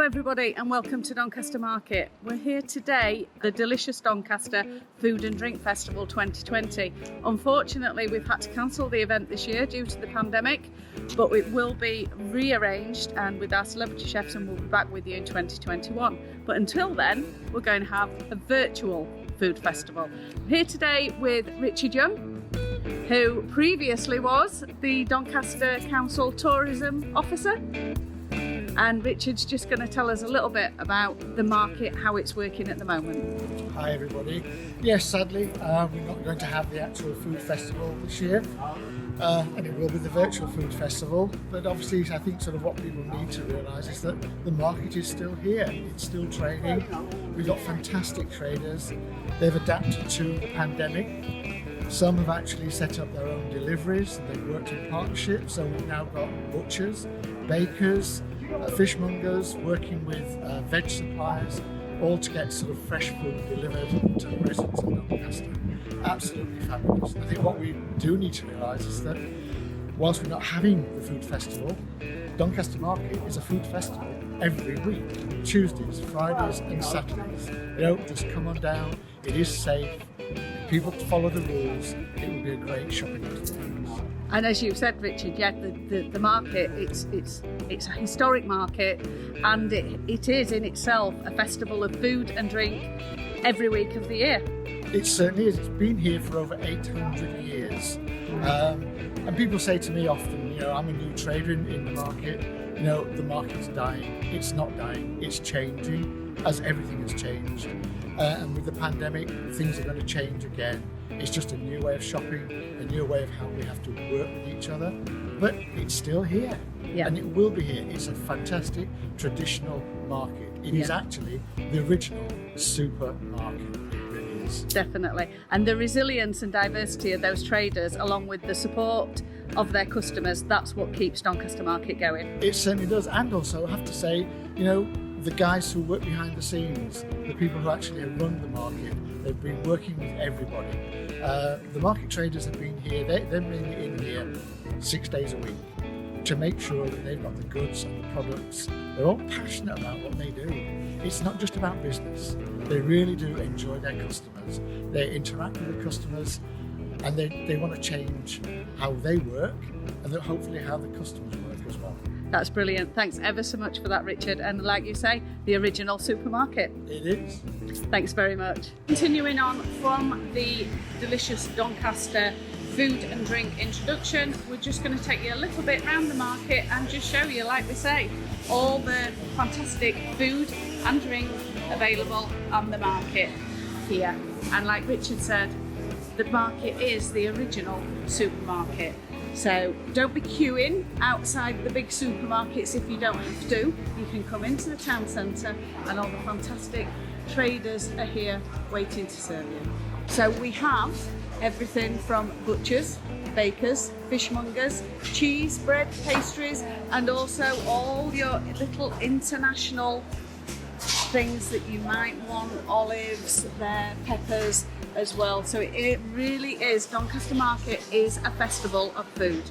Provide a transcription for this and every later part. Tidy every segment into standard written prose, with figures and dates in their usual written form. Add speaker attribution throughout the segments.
Speaker 1: everybody and welcome to Doncaster Market. We're here today at the Delicious Doncaster Food and Drink Festival 2020. Unfortunately, we've had to cancel the event this year due to the pandemic, but it will be rearranged and with our celebrity chefs, and we'll be back with you in 2021. But until then, we're going to have a virtual food festival. I'm here today with Richard Young, who previously was the Doncaster Council Tourism Officer. And Richard's just going to tell us a little bit about the market, how it's working at the moment.
Speaker 2: Hi everybody. Yes, sadly, we're not going to have the actual food festival this year. And it will be the virtual food festival. But obviously, I think sort of what people need to realise is that the market is still here. It's still trading. We've got fantastic traders. They've adapted to the pandemic. Some have actually set up their own deliveries and they've worked in partnerships. So we've now got butchers, bakers, fishmongers working with veg suppliers, all to get sort of fresh food delivered to the residents of Doncaster. Absolutely fabulous. I think what we do need to realise is that whilst we're not having the food festival, Doncaster Market is a food festival every week, Tuesdays, Fridays and Saturdays. You know, just come on down, it is safe, if people follow the rules, it will be a great shopping experience.
Speaker 1: And as you've said, Richard, yeah, the market, it's a historic market, and it is in itself a festival of food and drink every week of the year.
Speaker 2: It certainly is. It's been here for over 800 years. And people say to me often, you know, I'm a new trader in the market, you know, the market's dying. It's not dying, it's changing, as everything has changed. And with the pandemic, things are going to change again. It's just a new way of shopping, a new way of how we have to work with each other. But it's still here, and it will be here. It's a fantastic traditional market. It is actually the original supermarket. It really is.
Speaker 1: Definitely. And the resilience and diversity of those traders, along with the support of their customers, that's what keeps Doncaster Market going.
Speaker 2: It certainly does. And also, I have to say, you know, the guys who work behind the scenes, the people who actually run the market, they've been working with everybody. The market traders have been here, they're bringing it in here 6 days a week to make sure that they've got the goods and the products. They're all passionate about what they do. It's not just about business. They really do enjoy their customers. They interact with the customers and they want to change how they work and that hopefully how the customers work as well.
Speaker 1: That's brilliant. Thanks ever so much for that, Richard. And like you say, the original supermarket.
Speaker 2: It is.
Speaker 1: Thanks very much. Continuing on from the Delicious Doncaster food and drink introduction, we're just going to take you a little bit around the market and just show you, like we say, all the fantastic food and drink available on the market here. And like Richard said, the market is the original supermarket. So don't be queuing outside the big supermarkets if you don't have to. You can come into the town centre and all the fantastic traders are here waiting to serve you. So we have everything from butchers, bakers, fishmongers, cheese, bread, pastries, and also all your little international things that you might want, olives, there, peppers as well. So it really is, Doncaster Market is a festival of food.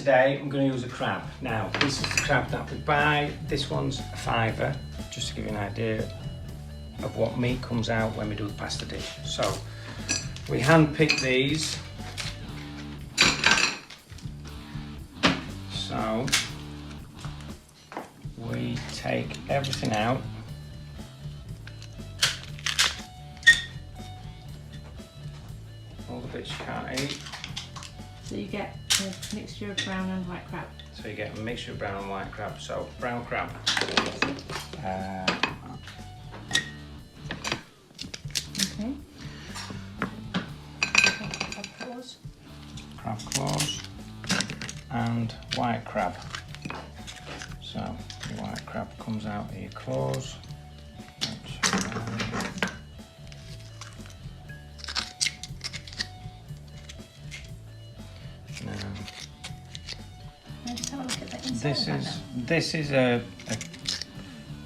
Speaker 3: today I'm going to use a crab. Now this is the crab that we buy. This one's a £5, just to give you an idea of what meat comes out when we do the pasta dish. So we hand pick these. So we take everything out. All the bits you can't eat.
Speaker 4: So you get a mixture of brown and white crab.
Speaker 3: So you get a mixture of brown and white crab. So brown crab.
Speaker 4: Okay.
Speaker 3: Crab claws and white crab. So the white crab comes out of your claws. This is a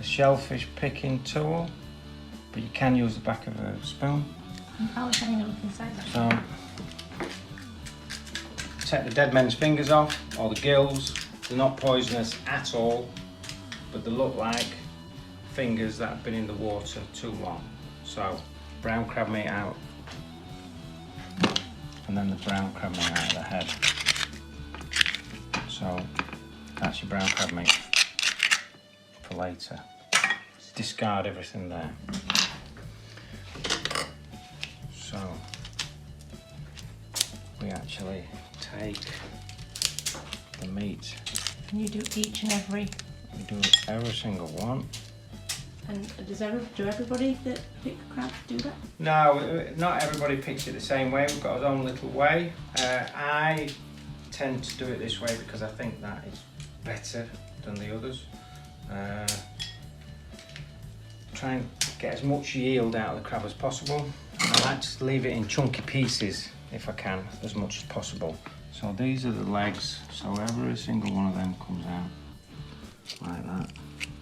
Speaker 3: shellfish picking tool, but you can use the back of a spoon.
Speaker 4: I was having a look inside that.
Speaker 3: So take the dead men's fingers off, or the gills. They're not poisonous at all, but they look like fingers that have been in the water too long. So brown crab meat out, and then the brown crab meat out of the head. So that's your brown crab meat for later. Discard everything there. So we actually take the meat.
Speaker 4: And you do each and every.
Speaker 3: We do every single one.
Speaker 4: And do everybody that pick crab do that?
Speaker 3: No, not everybody picks it the same way. We've got our own little way. I tend to do it this way because I think that is better than the others. Try and get as much yield out of the crab as possible. And I like to leave it in chunky pieces if I can, as much as possible. So these are the legs, so every single one of them comes out like that.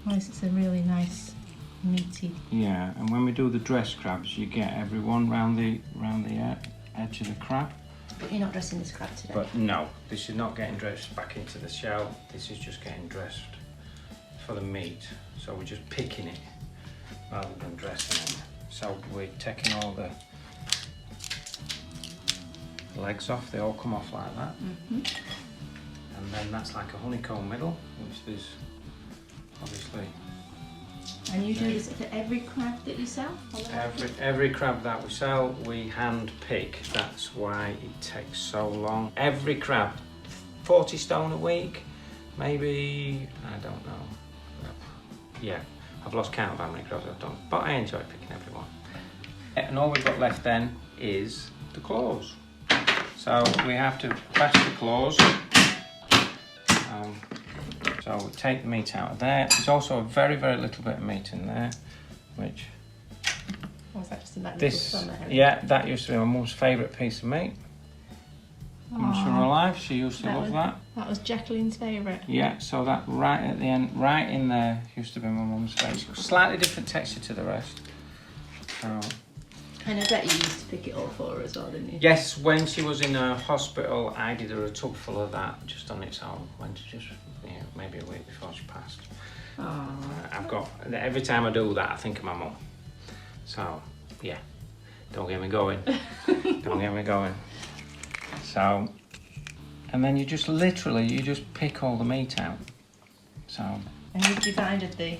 Speaker 4: Nice, it's a really nice meaty.
Speaker 3: Yeah, and when we do the dressed crabs, you get everyone round the edge of the crab.
Speaker 4: But you're not dressing this crab today?
Speaker 3: But no, this is not getting dressed back into the shell. This is just getting dressed for the meat. So we're just picking it rather than dressing it. So we're taking all the legs off. They all come off like that.
Speaker 4: Mm-hmm.
Speaker 3: And then that's like a honeycomb middle, which there's obviously.
Speaker 4: And you do this for every crab that you sell?
Speaker 3: Every crab that we sell, we hand pick. That's why it takes so long. Every crab, 40 stone a week, maybe, I don't know. Yeah, I've lost count of how many crabs I've done, but I enjoy picking everyone. And all we've got left then is the claws. So we have to bash the claws. So we take the meat out of there. There's also a very, very little bit of meat in there, which...
Speaker 4: Was that just in that
Speaker 3: this,
Speaker 4: little there?
Speaker 3: yeah, that used to be my mum's favourite piece of meat. Mum's from her life, she used to love that.
Speaker 4: That was Jacqueline's favourite.
Speaker 3: Yeah, so that right at the end, right in there, used to be my mum's favourite. Slightly different texture to the rest. So,
Speaker 4: and I bet you used to pick it all for her as well, didn't you?
Speaker 3: yes, when she was in a hospital, I did her a tub full of that just on its own. When she just, maybe a week before she passed. I've got, every time I do that, I think of my mum. So, yeah, don't get me going. Don't get me going. So, and then you just literally, you just pick all the meat out. So.
Speaker 4: And you've divided the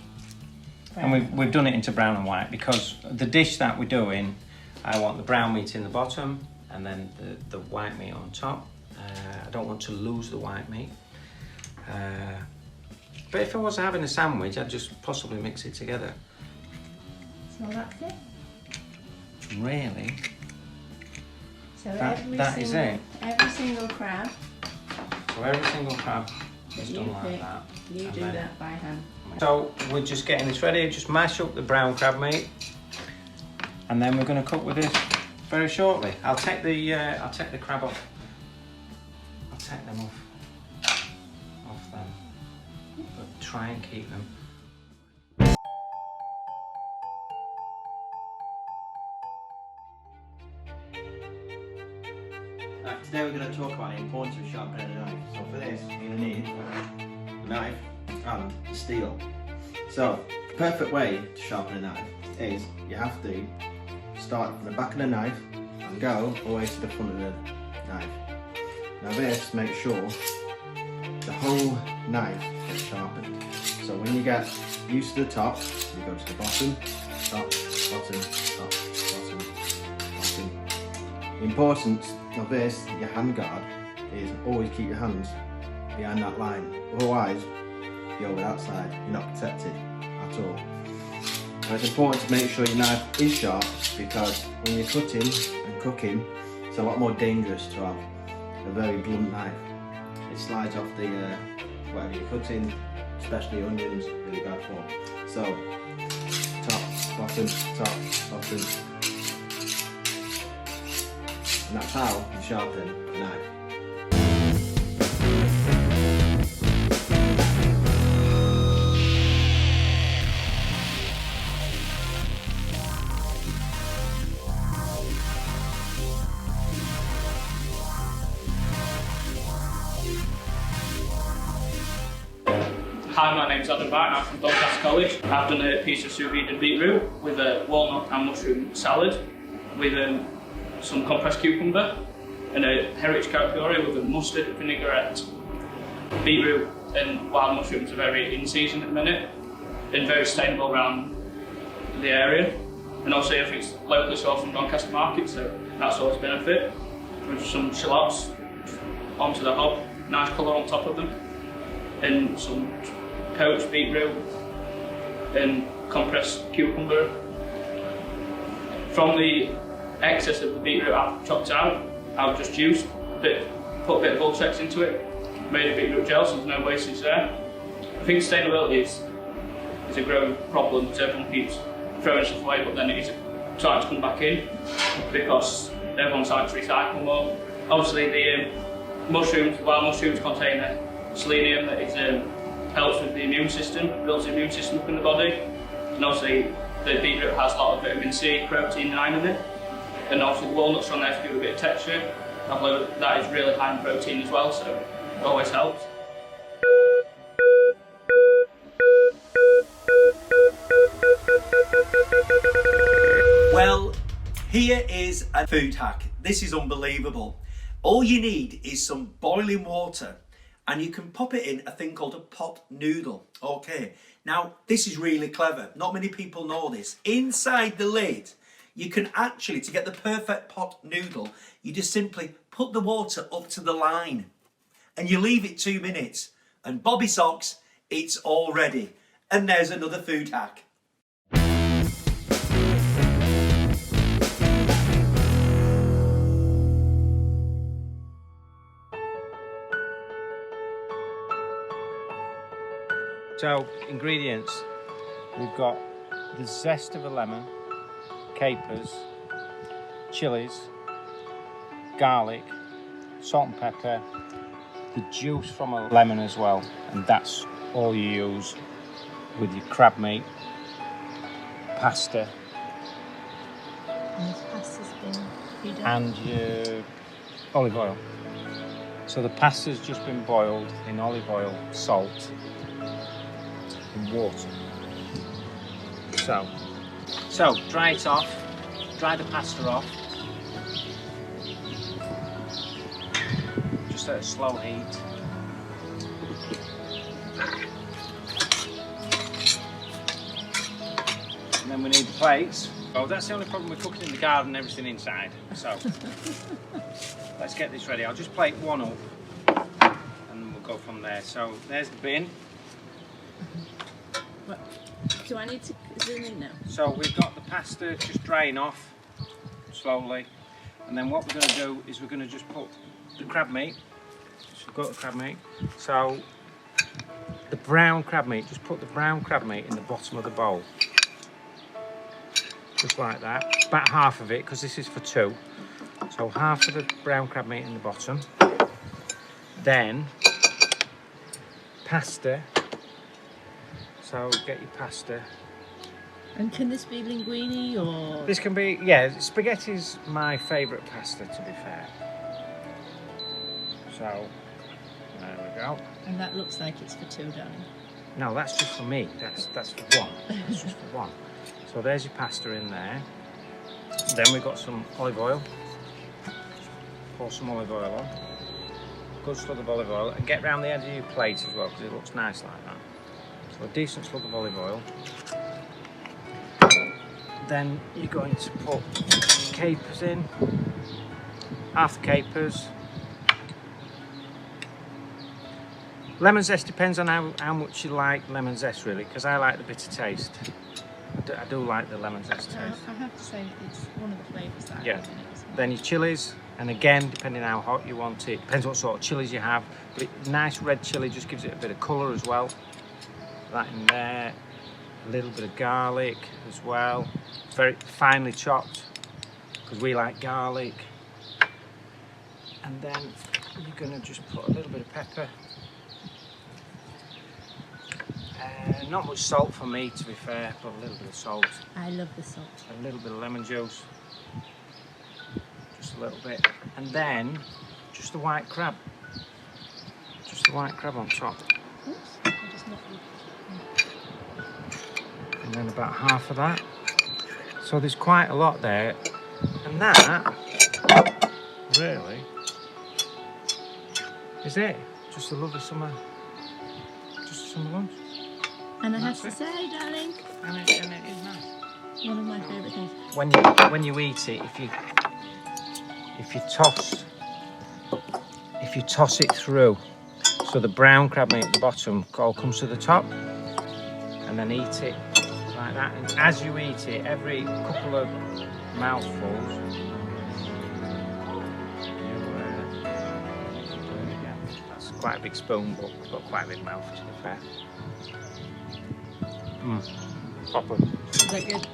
Speaker 4: brown.
Speaker 3: And we've done it into brown and white because the dish that we're doing, I want the brown meat in the bottom and then the white meat on top. I don't want to lose the white meat. But if I was having a sandwich, I'd just possibly mix it together.
Speaker 4: So that's it?
Speaker 3: Really?
Speaker 4: So
Speaker 3: that is it.
Speaker 4: Every single crab.
Speaker 3: So every single crab is done like that.
Speaker 4: You do that by hand.
Speaker 3: So we're just getting this ready. Just mash up the brown crab meat, and then we're going to cook with this very shortly. I'll take the crab off. I'll take them off them, but try and keep them.
Speaker 5: Now, today we're going to talk about the importance of sharpening a knife. So for this, you're going to need a knife and steel. So the perfect way to sharpen a knife is you have to start from the back of the knife and go all the way to the front of the knife. Now this makes sure the whole knife gets sharpened. So when you get used to the top, you go to the bottom, top, bottom, top, bottom, bottom. The importance of this, your hand guard, is always keep your hands behind that line. Otherwise, you're over that side, you're not protected at all. And it's important to make sure your knife is sharp because when you're cutting and cooking, it's a lot more dangerous to have a very blunt knife. It slides off the whatever you're cutting, especially onions, really bad form. So, top, bottom, and that's how you sharpen a knife.
Speaker 6: Hi, my name's Jonny Marsh, I'm from Doncaster College. I've done a piece of sous vide beetroot with a walnut and mushroom salad with some compressed cucumber and a heritage carapauri with a mustard vinaigrette. Beetroot and wild mushrooms are very in season at the minute and very sustainable around the area. And also I think it's locally sourced from Doncaster market, so that's always a benefit. With some shallots onto the hob, nice colour on top of them, and some poached beetroot and compressed cucumber. From the excess of the beetroot I've chopped out, I've just juiced put a bit of Vultrex into it, made a beetroot gel so there's no wastage there. I think sustainability is a growing problem because everyone keeps throwing stuff away, but then it's starting to come back in because everyone's starting to recycle more. Obviously the wild mushrooms contain selenium that helps with the immune system, builds the immune system up in the body. And obviously the beetroot has a lot of vitamin C, protein and iron in it. And obviously the walnuts are on there to give a bit of texture. Although that is really high in protein as well, so it always helps.
Speaker 7: Well, here is a food hack. This is unbelievable. All you need is some boiling water and you can pop it in a thing called a pot noodle. Okay, now this is really clever. Not many people know this. Inside the lid, you can actually, to get the perfect pot noodle, you just simply put the water up to the line and you leave it 2 minutes and Bobby Socks, it's all ready. And there's another food hack.
Speaker 3: So, ingredients, we've got the zest of a lemon, capers, chilies, garlic, salt and pepper, the juice from a lemon as well, and that's all you use with your crab meat, pasta,
Speaker 4: And this pasta's been pre-done.
Speaker 3: and your olive oil. So the pasta's just been boiled in olive oil, salt, and water. So dry it off, dry the pasta off, just at a slow heat. And then we need the plates. Well, that's the only problem with cooking in the garden, everything inside. So let's get this ready. I'll just plate one up and we'll go from there. So there's the bin.
Speaker 4: Do I need to zoom in now?
Speaker 3: So we've got the pasta just drying off slowly, and then what we're going to do is we're going to just put the crab meat. So we've got the crab meat. So the brown crab meat, just put the brown crab meat in the bottom of the bowl. Just like that. About half of it, because this is for two. So half of the brown crab meat in the bottom. Then pasta. So get your pasta.
Speaker 4: And can this be linguine or?
Speaker 3: This can be, yeah, spaghetti's my favourite pasta, to be fair. So, there we go.
Speaker 4: And that looks like it's for two, darling.
Speaker 3: No, that's just for me. That's for one. That's just for one. So there's your pasta in there. Then we've got some olive oil. Pour some olive oil on. Good slug of olive oil. And get round the edge of your plate as well, because it looks nice like that. So a decent slug of olive oil. Then you're going to put capers in. Half the capers. Lemon zest depends on how much you like lemon zest, really, because I like the bitter taste. I do like the lemon zest taste.
Speaker 4: I have to say it's one of the flavours that I
Speaker 3: Yeah.
Speaker 4: have in it as well.
Speaker 3: Then your chilies, and again, depending how hot you want it, depends what sort of chilies you have. But nice red chili just gives it a bit of colour as well. That in there. A little bit of garlic as well. Very finely chopped, because we like garlic. And then you're going to just put a little bit of pepper. Not much salt for me, to be fair, but a little bit of salt.
Speaker 4: I love the salt.
Speaker 3: A little bit of lemon juice. Just a little bit. And then just the white crab. Just the white crab on top.
Speaker 4: Oops, I just knocked it.
Speaker 3: And then about half of that. So there's quite a lot there. And that, really, is it. Just a lovely summer, just a summer lunch.
Speaker 4: And I have
Speaker 3: That's
Speaker 4: to say, darling,
Speaker 3: And it is nice.
Speaker 4: one of my favourite things.
Speaker 3: When you eat it, if you toss it through, so the brown crab meat at the bottom all comes to the top, and then eat it like that. And as you eat it, every couple of mouthfuls, that's quite a big spoon, but it's got quite a big mouth, to be fair. Proper.
Speaker 4: Is that good?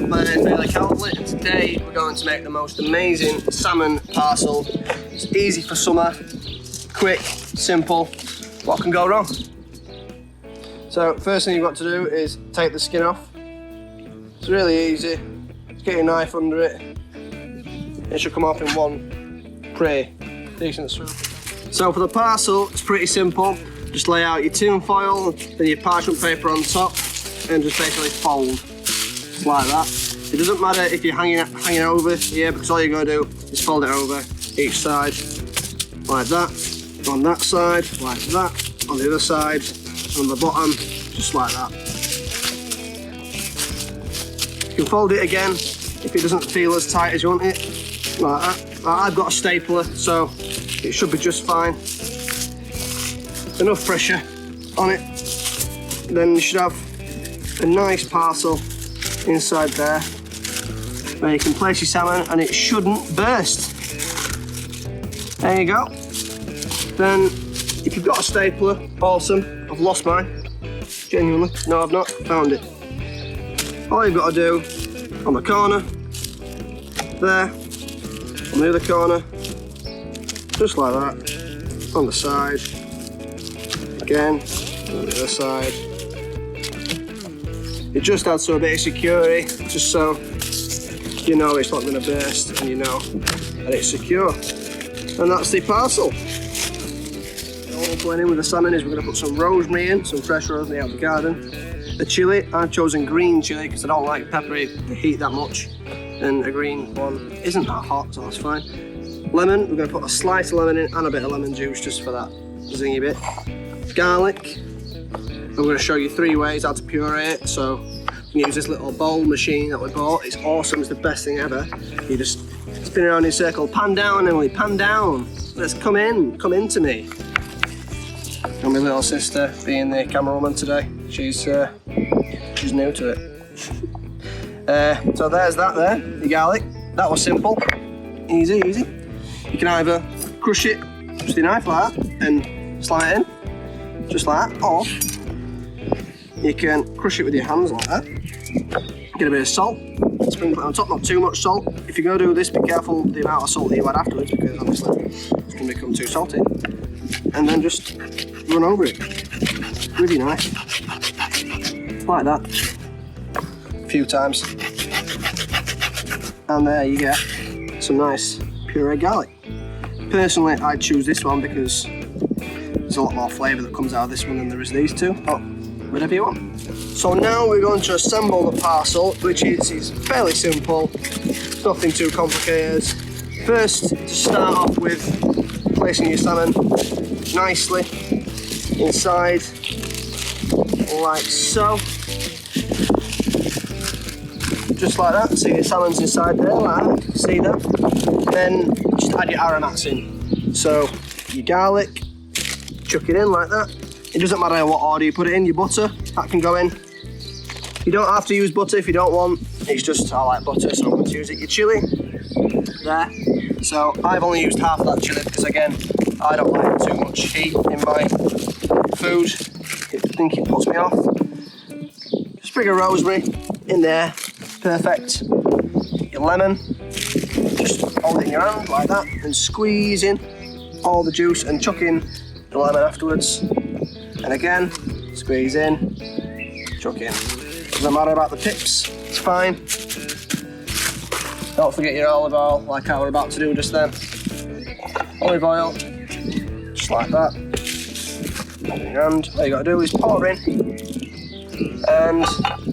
Speaker 8: My name's and today we're going to make the most amazing salmon parcel. It's easy for summer, quick, simple. What can go wrong? So first thing you've got to do is take the skin off. It's really easy. Just get your knife under it. It should come off in one pretty decent swoop. So for the parcel, it's pretty simple. Just lay out your tin foil, then your parchment paper on top, and just basically fold. Just like that. It doesn't matter if you're hanging over here, because all you're going to do is fold it over each side, like that. On that side, like that. On the other side, on the bottom, just like that. You can fold it again if it doesn't feel as tight as you want it, like that. I've got a stapler, so it should be just fine. Enough pressure on it. Then you should have a nice parcel inside there where you can place your salmon and it shouldn't burst. There you go. Then if you've got a stapler, awesome. I've lost mine, genuinely. No, I've not found it. All you've got to do on the corner, there, on the other corner, just like that, on the side, again, on the other side. It just adds to a bit of security, just so you know it's not going to burst and you know that it's secure. And that's the parcel. All we're putting in with the salmon is we're going to put some rosemary in, some fresh rosemary out of the garden. The chilli, I've chosen green chilli because I don't like peppery the heat that much, and a green one isn't that hot, so that's fine. Lemon, we're going to put a slice of lemon in and a bit of lemon juice just for that zingy bit. Garlic, I'm going to show you 3 ways how to puree it. So you can use this little bowl machine that we bought. It's awesome, it's the best thing ever. You just spin around in a circle, pan down Emily, pan down. Let's come into me. And my little sister being the camerawoman today, she's new to it. So there's that there, the garlic. That was simple, easy. You can either crush it just with a knife like that and slide it in, just like that, or you can crush it with your hands like that. Get a bit of salt, sprinkle it on top, not too much salt. If you're going to do this, be careful the amount of salt that you add afterwards, because obviously it's going to become too salty. And then just run over it with your knife, like that, a few times. And there you get some nice puree garlic. Personally, I'd choose this one because there's a lot more flavour that comes out of this one than there is these two, but whatever you want. So now we're going to assemble the parcel, which is fairly simple, nothing too complicated. First, to start off with placing your salmon nicely inside, like so. Just like that, see the salmon's inside there, like that, see that? Then just add your aromats in. So your garlic, chuck it in like that. It doesn't matter what order you put it in. Your butter, that can go in. You don't have to use butter if you don't want. It's just, I like butter, so I'm going to use it. Your chilli, there. So I've only used half of that chilli because again, I don't like too much heat in my food. I think it puts me off. Sprig of rosemary in there, perfect. Your lemon, just hold it in your hand like that and squeeze in all the juice and chuck in the lemon afterwards. And again, squeeze in, chuck in. Doesn't matter about the tips, it's fine. Don't forget your olive oil, like I were about to do just then. Olive oil, just like that. And all you gotta do is pour in, and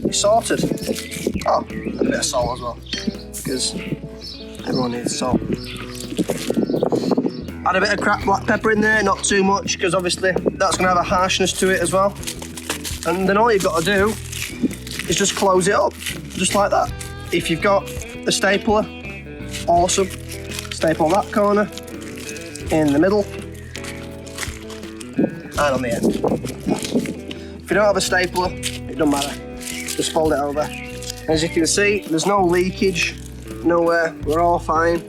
Speaker 8: you're sorted. Oh, and a bit of salt as well, because everyone needs salt. Add a bit of cracked black pepper in there, not too much, because obviously that's going to have a harshness to it as well. And then all you've got to do is just close it up, just like that. If you've got a stapler, awesome. Staple that corner, in the middle, and on the end. If you don't have a stapler, it doesn't matter. Just fold it over. As you can see, there's no leakage, nowhere, we're all fine.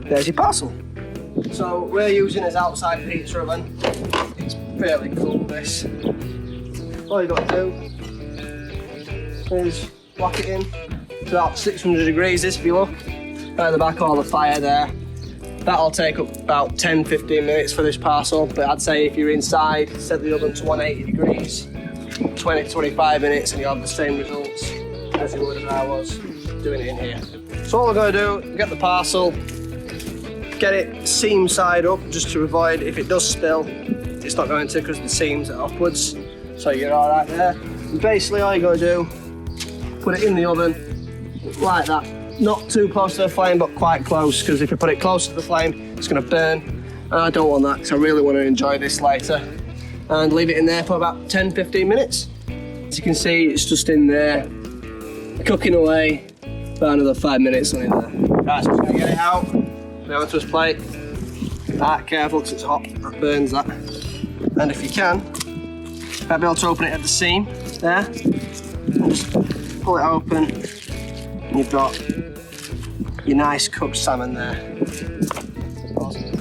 Speaker 8: There's your parcel. So we're using his outside pizza oven. It's fairly cool, this. All you got to do is whack it in to about 600 degrees, this, if you look. Right at the back of the fire there. That'll take up about 10-15 minutes for this parcel, but I'd say if you're inside, set the oven to 180 degrees, 20-25 minutes, and you'll have the same results as you would if I was doing it in here. So all we're going to do, get the parcel, get it seam side up just to avoid if it does spill, it's not going to because the seams are upwards. So you're all right there. And basically all you got to do, put it in the oven like that. Not too close to the flame, but quite close, because if you put it close to the flame, it's going to burn. And I don't want that, because I really want to enjoy this later. And leave it in there for about 10-15 minutes. As you can see, it's just in there, cooking away. About another 5 minutes on in there. Right, so I'm just going to get it out, put it onto his plate. Right, careful, because it's hot, that burns that. And if you can, might be able to open it at the seam there. And just pull it open, and you've got your nice cooked salmon there. Awesome.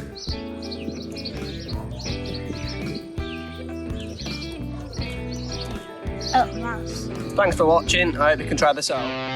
Speaker 9: Oh, nice.
Speaker 8: Thanks for watching, I hope you can try this out.